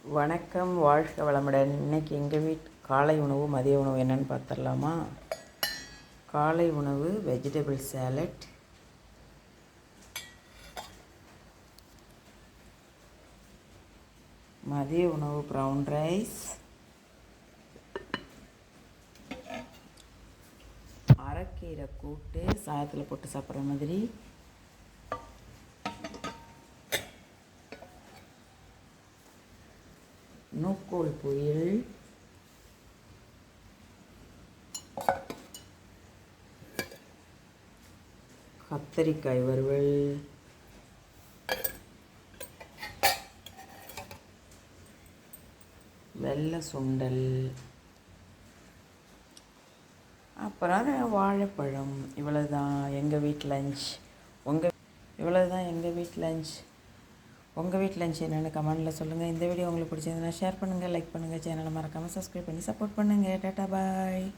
வணக்கம், வாழ்க வளமுடன். இன்றைக்கி எங்கள் காலை உணவு மதிய உணவு என்னென்னு பார்த்துடலாமா? காலை உணவு வெஜிடபிள் சேலட், மதிய உணவு ப்ரௌன் ரைஸ், அரைக்கீரை கூட்டு சாதத்தில் போட்டு சாப்பிட்ற மாதிரி, நூக்கோல் பொரியல், கத்தரிக்காய் வறுவல், வெள்ளை சுண்டல், அப்புறம் வாழைப்பழம். இவ்வளோதான் எங்கள் வீட்டு லஞ்ச். இவ்வளோதான் எங்கள் வீட்டு லஞ்ச். உங்கள் வீட்டு லஞ்ச் என்னென்னு கமெண்டில் சொல்லுங்கள். இந்த வீடியோ உங்களுக்கு பிடிச்சிருந்ததுன்னா ஷேர் பண்ணுங்கள், லைக் பண்ணுங்கள், சேனலை மறக்காமல் சப்ஸ்கிரைப் பண்ணி சப்போர்ட் பண்ணுங்கள். டாட்டா பாய்.